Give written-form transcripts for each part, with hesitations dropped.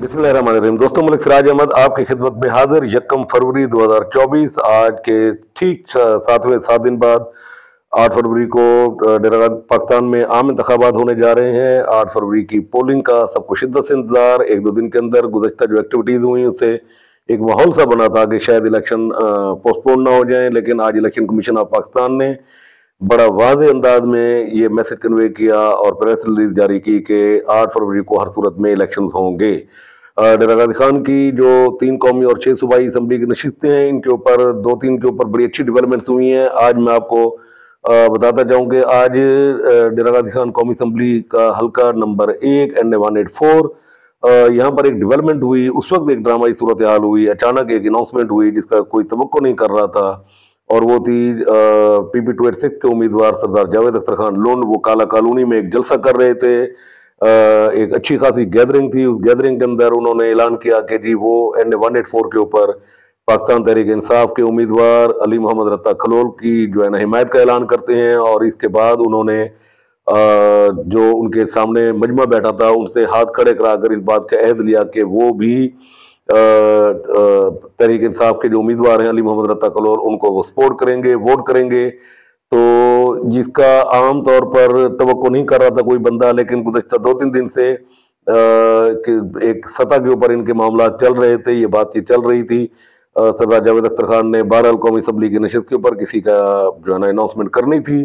बिस्मिल्लाहिर्रहमानिर्रहीम। दोस्तों, मलिक सिराज अहमद आपकी खिदमत में हाजिर। 1 फरवरी 2024 आज के ठीक 7 दिन बाद 8 फरवरी को डेरा गाजी पाकिस्तान में आम इंतखाबात होने जा रहे हैं। 8 फरवरी की पोलिंग का सबको शिद्दत से इंतजार। 1-2 दिन के अंदर गुज़श्ता जो एक्टिविटीज़ हुई उससे एक माहौल सा बना था कि शायद इलेक्शन पोस्टपोन ना हो जाए, लेकिन आज इलेक्शन कमीशन ऑफ पाकिस्तान ने बड़ा वाज़ेह अंदाज में ये मैसेज कन्वे किया और प्रेस रिलीज जारी की कि 8 फरवरी को हर सूरत में इलेक्शंस होंगे। डेरा गाजी खान की जो 3 कौमी और 6 सूबाई असम्बली की नशिस्तें हैं, इनके ऊपर 2-3 के ऊपर बड़ी अच्छी डेवलपमेंट्स हुई हैं। आज मैं आपको बताता जाऊं कि आज डेरा गाजी खान कौमी असम्बली का हल्का नंबर 1 NA 184 यहाँ पर एक डेवलपमेंट हुई। उस वक्त एक ड्रामाई सूरत हाल हुई, अचानक एक अनाउंसमेंट हुई जिसका कोई तवक्को नहीं कर रहा था, और वो थी PP 286 के उम्मीदवार सरदार जावेद अख्तर खान लोन। वो काला कॉलोनी में एक जलसा कर रहे थे। एक अच्छी खासी गैदरिंग थी। उस गैदरिंग के अंदर उन्होंने ऐलान किया कि जी वो NA 184 के ऊपर पाकिस्तान तहरीक इंसाफ के उम्मीदवार अली मोहम्मद रत्ता खलोल की जो है ना हिमायत का ऐलान करते हैं। और इसके बाद उन्होंने जो उनके सामने मजमा बैठा था उनसे हाथ खड़े कराकर इस बात का अहद लिया कि वो भी तहरीक इंसाफ के जो उम्मीदवार हैं अली मोहम्मद रत्ता खलोल, उनको वो सपोर्ट करेंगे, वोट करेंगे। तो जिसका आम तौर पर तवक्को नहीं कर रहा था कोई बंदा, लेकिन गुज़श्ता 2-3 दिन से एक सतह के ऊपर इनके मामला चल रहे थे, ये बातचीत चल रही थी। सरदार जावेद अख्तर खान ने बहरहाल कौमी असम्बली की नशिस्त के ऊपर किसी का जो है ना अनाउंसमेंट करनी थी।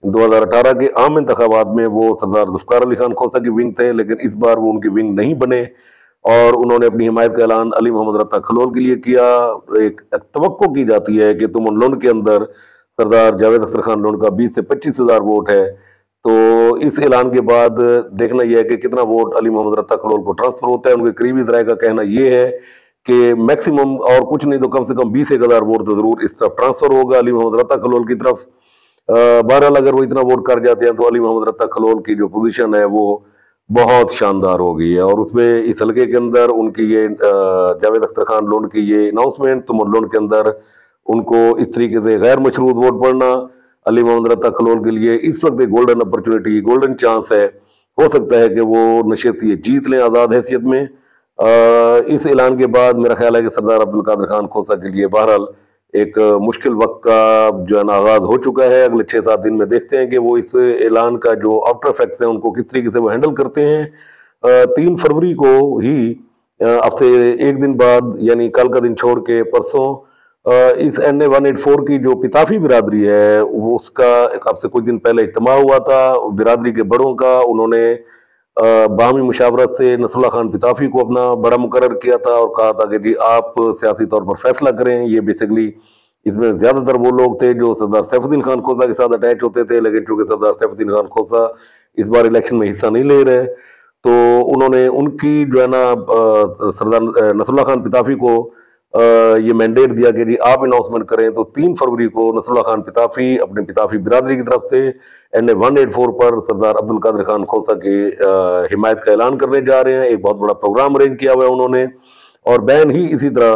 2018 के आम इंतखाबात में वो सरदार जुल्फ़िकार अली खान खोसा की विंग थे, लेकिन इस बार वो उनकी विंग नहीं बने और उन्होंने अपनी हिमायत का ऐलान अली मोहम्मद रत्ता खलोल के लिए किया। एक तवक्को की जाती है कि तुम लोन के अंदर सरदार जावेद अख्तर खान लोन का 20 से 25 हज़ार वोट है। तो इस ऐलान के बाद देखना यह है कि कितना वोट अली मोहम्मद रत्ता खलोल को ट्रांसफर होता है। उनके करीबी ज़राए का कहना यह है कि मैक्सिमम और कुछ नहीं तो कम से कम 20-1 हज़ार वोट तो जरूर इस तरफ ट्रांसफर होगा अली मोहम्मद रत्ता खलोल की तरफ। बहरहाल अगर वो इतना वोट कर जाते हैं तो अली मोहम्मद रत्ता खलोल की जो पोजीशन है वो बहुत शानदार हो गई है। और उसमें इस हल्के के अंदर उनकी ये जावेद अख्तर खान लोन की ये अनाउंसमेंट, तुम लोन के अंदर उनको इस तरीके से गैर मशरूत वोट पड़ना अली मोहम्मद रत्ता खलोल के लिए इस वक्त एक गोल्डन अपॉर्चुनिटी, गोल्डन चांस है। हो सकता है कि वो नशिस्त ये जीत लें आज़ाद हैसियत में। इस ऐलान के बाद मेरा ख्याल है कि सरदार अब्दुल कादिर खान खोसा के लिए बहरहाल एक मुश्किल वक्त का जो है ना आगाज हो चुका है। अगले 6-7 दिन में देखते हैं कि वो इस ऐलान का जो आफ्टर इफेक्ट्स हैं उनको किस तरीके से वो हैंडल करते हैं। 3 फरवरी को ही अब से एक दिन बाद यानी कल का दिन छोड़ के परसों इस NA 184 की जो पिताफी बिरादरी है वो उसका अब से कुछ दिन पहले इज्तिमा हुआ था बिरादरी के बड़ों का। उन्होंने बाहमी मुशावरत से नसरुल्लाह खान पिताफी को अपना बड़ा मुकर्रर किया था और कहा था कि जी आप सियासी तौर पर फैसला करें। ये बेसिकली इसमें ज़्यादातर वो लोग थे जो सरदार सैफुद्दीन खान खोसा के साथ अटैच होते थे, लेकिन चूंकि सरदार सैफुद्दीन खान खोसा इस बार इलेक्शन में हिस्सा नहीं ले रहे तो उन्होंने उनकी जो है ना सरदार नसरुल्लाह खान पिताफी को ये मैंडेट दिया कि जी आप अनाउंसमेंट करें। तो 3 फरवरी को नसरुल्लाह खान पिताफी अपने पिताफी बिरादरी की तरफ से NA 184 पर सरदार अब्दुल कादिर खान खोसा की हिमायत का ऐलान करने जा रहे हैं। एक बहुत बड़ा प्रोग्राम अरेंज किया हुआ है उन्होंने। और बैन ही इसी तरह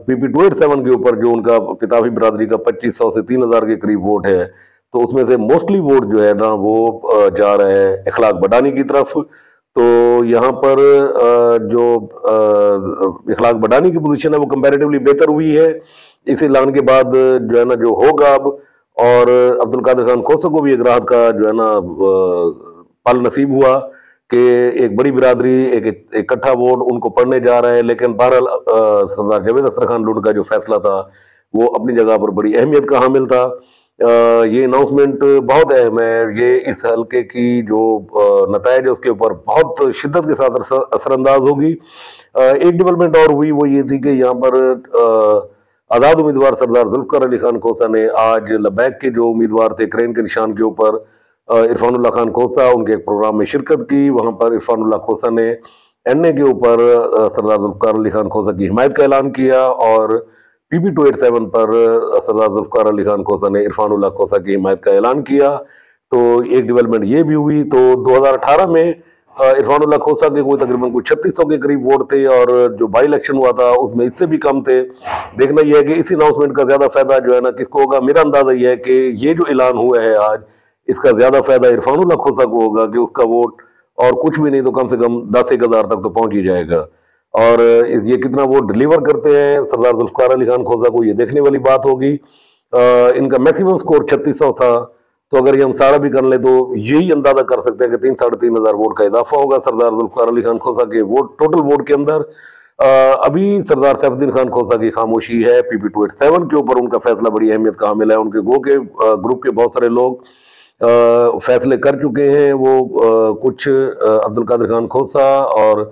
PP 287 के ऊपर जो उनका पिताफी बिरादरी का 2500 से 3000 के करीब वोट है, तो उसमें से मोस्टली वोट जो है ना वो जा रहा है इखलाक बडानी की तरफ। तो यहाँ पर जो इखलाक बडानी की पोजीशन है वो कंपैरेटिवली बेहतर हुई है इस ऐलान के बाद जो है ना जो होगा अब। और अब्दुल कादिर खान खोसा को भी एक राहत का जो है ना पल नसीब हुआ कि एक बड़ी बिरादरी एक इकट्ठा वोट उनको पड़ने जा रहा है। लेकिन बहरहाल सरदार जावेद अख्तर खान लोन का जो फैसला था वो अपनी जगह पर बड़ी अहमियत का हामिल था। ये अनाउंसमेंट बहुत अहम है। ये इस हल्के की जो नतायज है उसके ऊपर बहुत शिद्दत के साथ असरअंदाज होगी। एक डेवलपमेंट और हुई वो ये थी कि यहाँ पर आज़ाद उम्मीदवार सरदार जुल्फ़िकार अली खान खोसा ने आज लबैक के जो उम्मीदवार थे क्रेन के निशान के ऊपर इरफानुल्लाह खान खोसा उनके एक प्रोग्राम में शिरकत की। वहाँ पर इरफानुल्लाह खोसा ने NA के ऊपर सरदार जुल्फ़िकार अली खान खोसा की हिमायत का ऐलान किया और PP 287 पर सरदार जुल्फ़िकार अली खान खोसा ने इरफानुल्लाह खोसा की हिमायत का ऐलान किया। तो एक डेवलपमेंट ये भी हुई। तो 2018 में इरफानुल्लाह खोसा के कोई तकरीबन कुछ 3600 के करीब वोट थे और जो बाई इलेक्शन हुआ था उसमें इससे भी कम थे। देखना यह है कि इस अनाउंसमेंट का ज़्यादा फायदा जो है ना किसको होगा। मेरा अंदाज़ा यह है कि ये जो ऐलान हुआ है आज इसका ज़्यादा फायदा इरफानुल्लाह खोसा को होगा कि उसका वोट और कुछ भी नहीं तो कम से कम 10-1 हज़ार तक तो पहुंच ही जाएगा। और ये कितना वो डिलीवर करते हैं सरदार जुल्फकार अली खान खोसा को, ये देखने वाली बात होगी। इनका मैक्सिमम स्कोर 3600 था, तो अगर ये हम सारा भी कर ले तो यही अंदाजा कर सकते हैं कि 3-3.5 हज़ार वोट का इजाफा होगा सरदार जुल्फकार अली खान खोसा के वोट, टोटल वोट के अंदर। अभी सरदार सैफुद्दीन खान खोसा की खामोशी है। PP 287 के ऊपर उनका फैसला बड़ी अहमियत का हामिल है। उनके गो के ग्रुप के बहुत सारे लोग फैसले कर चुके हैं। वो कुछ अब्दुल कादिर खान खोसा और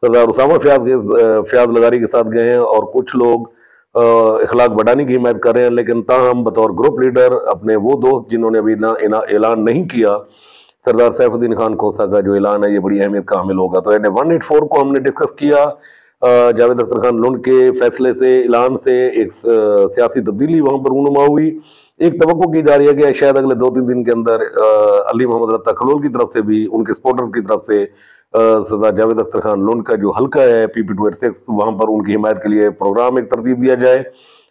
सरदार उसामा फयाज लगारी के साथ गए हैं, और कुछ लोग इखलाक बढ़ाने की हिमायत कर रहे हैं। लेकिन ताहम बतौर ग्रुप लीडर अपने वो दोस्त जिन्होंने अभी ऐलान नहीं किया, सरदार सैफुद्दीन खान खोसा का जो ऐलान है ये बड़ी अहमियत का हामिल होगा। तो NA 184 को हमने डिस्कस किया। जावेद अख्तर खान लुंड के फैसले से, ऐलान से एक सियासी तब्दीली वहां पर रूनुमा हुई। एक तवक्को की जा रही है कि शायद अगले 2-3 दिन के अंदर अली मोहम्मद रत्ता खलोल की तरफ से भी, उनके सपोर्टर्स की तरफ से सरदार जावेद अख्तर खान लुंड का जो हल्का है PP 286, वहां पर उनकी हिमायत के लिए प्रोग्राम एक तरतीब दिया जाए।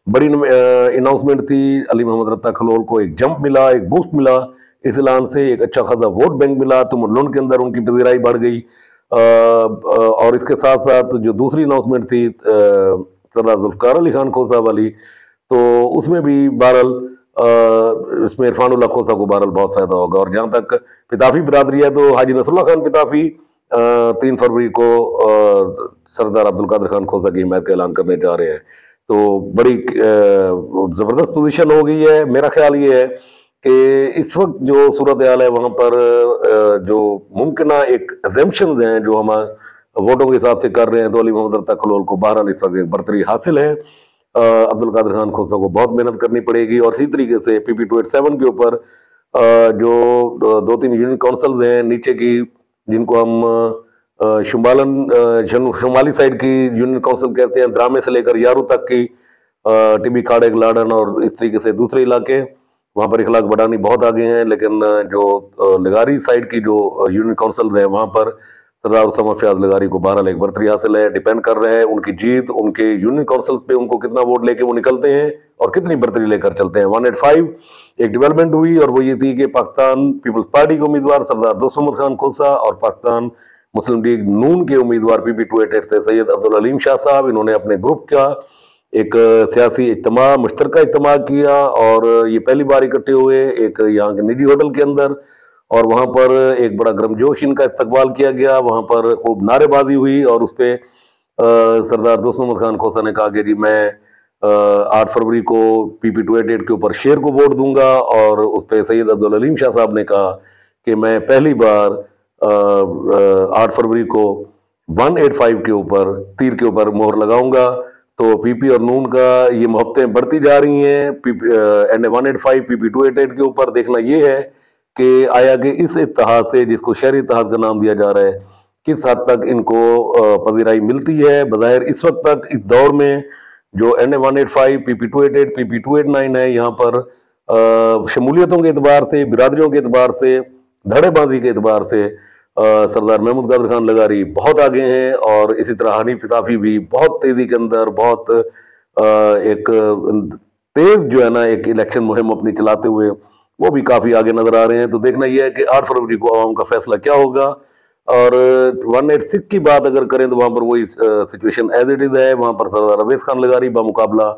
बड़ी अनाउंसमेंट थी। अली मोहम्मद रत्ता खलोल को एक जंप मिला, एक बूस्ट मिला इस ऐलान से, एक अच्छा खासा वोट बैंक मिला, तो लुंड के अंदर उनकी पजीराई बढ़ गई। और इसके साथ साथ जो दूसरी अनाउंसमेंट थी सरदार जुल्फकार अली खान खोसा वाली, तो उसमें भी बहरहाल इसमें इरफानुल्लाह खोसा को बहरहाल बहुत फायदा होगा। और जहां तक पिताफी बिरादरी है, तो हाजी नसरुल्लाह खान पिताफी 3 फरवरी को सरदार अब्दुल कादिर खान खोसा की हिमायत का ऐलान करने जा रहे हैं। तो बड़ी जबरदस्त पोजीशन हो गई है। मेरा ख्याल ये है कि इस वक्त जो सूरत हाल है वहां पर जो मुमकिन एक एजम्पशन हैं जो हम वोटों के हिसाब से कर रहे हैं, तो अली मोहम्मद रत्ता खलोल को बहरहाल इस वक्त एक बरतरी हासिल है। अब्दुल कादिर खान खोसा को बहुत मेहनत करनी पड़ेगी। और इसी तरीके से PP 287 के ऊपर जो 2-3 यूनियन काउंसिल हैं नीचे की, जिनको हम शुमाली साइड की यूनियन काउंसिल कहते हैं, द्रामे से लेकर यारू तक की, टिबी खाड़े लाडन और इस तरीके से दूसरे इलाके, वहां पर इखलाक बढ़ानी बहुत आगे हैं। लेकिन जो लगारी साइड की जो यूनियन काउंसिल है वहां पर सरदार उसामा फयाज लगारी को बहरहाल एक बरतरी हासिल है। डिपेंड कर रहा है उनकी जीत उनके यूनियन काउंसिल पे, उनको कितना वोट लेके वो निकलते हैं और कितनी बरतरी लेकर चलते हैं। 185 एक डेवलपमेंट हुई, और वो ये थी कि पाकिस्तान पीपल्स पार्टी के उम्मीदवार सरदार दोस्त मोहम्मद खान खोसा और पाकिस्तान मुस्लिम लीग नून के उम्मीदवार PP 288 से सैयद अब्दुल अलीम शाह साहब, इन्होंने अपने ग्रुप का एक सियासी इज्तिमा, मुश्तरका इज्तिमा किया, और ये पहली बार इकट्ठे हुए एक यहाँ के निजी होटल के अंदर, और वहाँ पर एक बड़ा गर्मजोश इनका इस्तकबाल किया गया। वहाँ पर खूब नारेबाजी हुई, और उस पर सरदार दोस्त मोहम्मद खान खोसा ने कहा कि जी मैं 8 फरवरी को PP 288 के ऊपर शेर को वोट दूंगा, और उस पर सैयद अब्दुल अलीम शाह साहब ने कहा कि मैं पहली बार 8 फरवरी को 185 के ऊपर तीर के ऊपर मोहर लगाऊंगा। तो PP और नून का ये मोहब्बतें बढ़ती जा रही हैं। NA 185 PP 288 के ऊपर देखना ये है कि आया कि इस इत्तेहाद से, जिसको शहरी इत्तेहाद का नाम दिया जा रहा है, किस हद तक इनको पजीराई मिलती है। बज़ाहिर इस वक्त तक इस दौर में जो NA 185 PP 288 PP 289 है, यहाँ पर शमूलियतों के एतबार से, बिरादरियों के एतबार से, धड़ेबाजी के एतबार से सरदार महमूद कादिर खान लगारी बहुत आगे हैं। और इसी तरह हनीफ पिताफी भी बहुत तेजी के अंदर, बहुत एक तेज जो है ना एक इलेक्शन मुहिम अपनी चलाते हुए वो भी काफी आगे नजर आ रहे हैं। तो देखना यह है कि 8 फरवरी को आवाम का फैसला क्या होगा। और 186 की बात अगर करें तो वहां पर वही सिचुएशन एज इट इज है। वहां पर सरदार अवैस खान लगारी बामुकाबला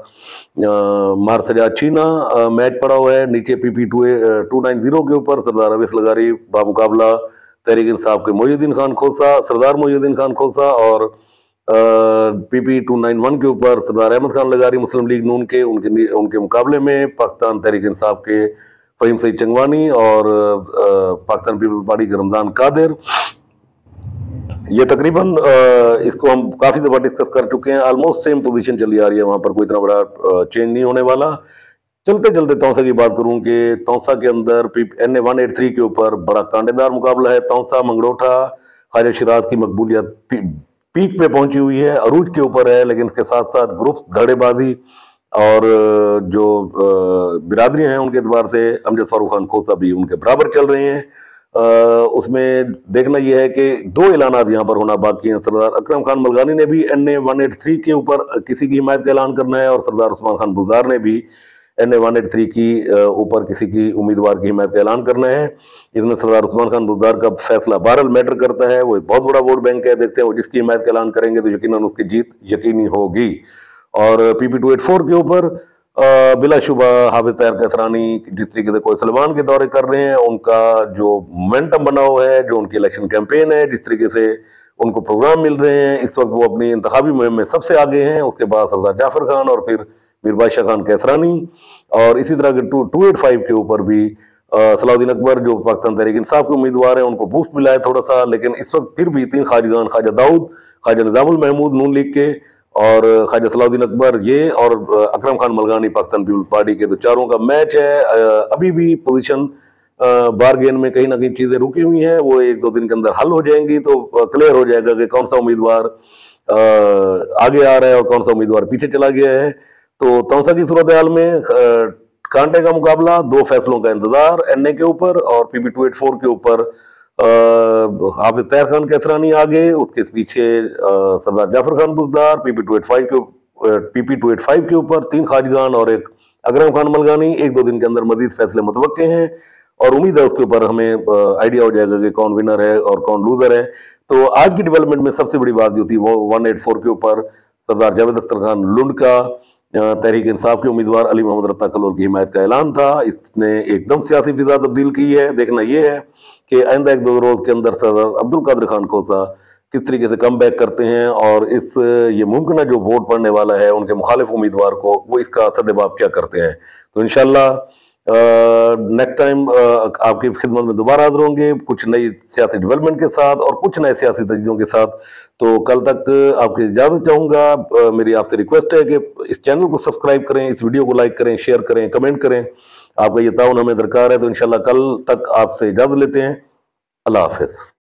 मार सजाद चीना मैच पड़ा हुआ है। नीचे PP 290 के ऊपर सरदार अवैस लगारी बामुकाबला तहरीक इंसाफ के मोहिउद्दीन खान खोसा, सरदार मोहिउद्दीन खान खोसा, और PP 291 के ऊपर सरदार अहमद खान लगारी मुस्लिम लीग नून के, उनके मुकाबले में पाकिस्तान तहरीक इंसाफ के फहीम सईद चंगवानी और पाकिस्तान पीपल्स पार्टी के रमजान कादिर। ये तकरीबन इसको हम काफी दफा डिस्कस कर चुके हैं। ऑलमोस्ट सेम पोजीशन चली आ रही है, वहां पर कोई इतना बड़ा चेंज नहीं होने वाला। चलते चलते तौसा की बात करूं कि तौसा के अंदर NA 183 के ऊपर बड़ा कांटेदार मुकाबला है। तौसा मंगरोठा ख्वाजा शिराज की मकबूलियत पीक पे पहुंची हुई है, अरूज के ऊपर है। लेकिन इसके साथ साथ ग्रुप्स, धड़ेबाजी और जो बिरादरियां हैं उनके एतबार से अमजद फारूक खान खोसा भी उनके बराबर चल रहे हैं। उसमें देखना यह है कि 2 ऐलानात यहाँ पर होना बाकी हैं। सरदार अकरम खान मलगानी ने भी NA 183 के ऊपर किसी की हिमायत का ऐलान करना है, और सरदार उस्मान खान बुज़दार ने भी NA 183 की ऊपर किसी की उम्मीदवार की हिमायत का ऐलान करना है। इसमें सरदार उस्मान खान बुज़दार का फैसला बहरहाल मैटर करता है, वो एक बहुत बड़ा वोट बैंक है। देखते हैं वो जिसकी हिमायत का ऐलान करेंगे तो यकीनन उसकी जीत यकीनी होगी। और PP284 के ऊपर बिलाशुबा हाफिज तैयार कैसरानी जिस तरीके से कोई सलमान के दौरे कर रहे हैं, उनका जो मोमेंटम बना हुआ है, जो उनकी इलेक्शन कैंपेन है, जिस तरीके से उनको प्रोग्राम मिल रहे हैं, इस वक्त वो अपनी इंतखाबी मुहिम में सबसे आगे हैं। उसके बाद सरदार जाफर खान और फिर मीर बादशाह खान कैसरानी, और इसी तरह के 285 के ऊपर भी सलाउद्दीन अकबर जो पाकिस्तान तहरीक इंसाफ के उम्मीदवार हैं, उनको बूस्ट मिला है थोड़ा सा। लेकिन इस वक्त फिर भी 3 खाजिगान, ख्वाजा दाऊद, ख्वाजा निजामुल महमूद नून लीग के, और ख्वाजा सलाउद्दीन अकबर ये, और अकरम खान मलगानी पाकिस्तान पीपल्स पार्टी के, तो चारों का मैच है। अभी भी पोजीशन बारगेन में कहीं ना कहीं चीजें रुकी हुई हैं, वो 1-2 दिन के अंदर हल हो जाएंगी तो क्लियर हो जाएगा कि कौन सा उम्मीदवार आगे आ रहा है और कौन सा उम्मीदवार पीछे चला गया है। तो तौसा की सूरत हाल में कांटे का मुकाबला, 2 फैसलों का इंतजार, NA के ऊपर और PP284 के ऊपर हाफिज तैयार खान कैसरानी आगे, उसके पीछे सरदार जाफर खान बुज़दार, PP285 के ऊपर 3 खाजिगान और एक अकरम खान मलगानी। 1-2 दिन के अंदर मजीद फैसले मुतवक्के हैं और उम्मीद है उसके ऊपर हमें आइडिया हो जाएगा कि कौन विनर है और कौन लूजर है। तो आज की डेवलपमेंट में सबसे बड़ी बात जो थी वो 184 के ऊपर सरदार जावेद अख्तर खान लुंड का तहरीक इंसाफ के उम्मीदवार अली मोहम्मद रत्ता कलोल की हिमायत का ऐलान था। इसने एकदम सियासी फिजा तब्दील की है। देखना यह है कि आइंदा 1-2 रोज के अंदर सरदार अब्दुल कादिर खान खोसा किस तरीके से कम बैक करते हैं और ये मुमकिन जो वोट पड़ने वाला है उनके मुखालिफ उम्मीदवार को, वो इसका सद्देबाब क्या करते हैं। तो इंशाल्लाह नेक्स्ट टाइम आपकी खिदमत में दोबारा हाजिर होंगे कुछ नई सियासी डेवलपमेंट के साथ और कुछ नए सियासी तजदीदों के साथ। तो कल तक आपकी इजाज़त चाहूँगा। मेरी आपसे रिक्वेस्ट है कि इस चैनल को सब्सक्राइब करें, इस वीडियो को लाइक करें, शेयर करें, कमेंट करें। आपका ये ताउन हमें दरकार है। तो इंशाल्लाह कल तक आपसे इजाज़त लेते हैं। अल्लाह हाफिज़।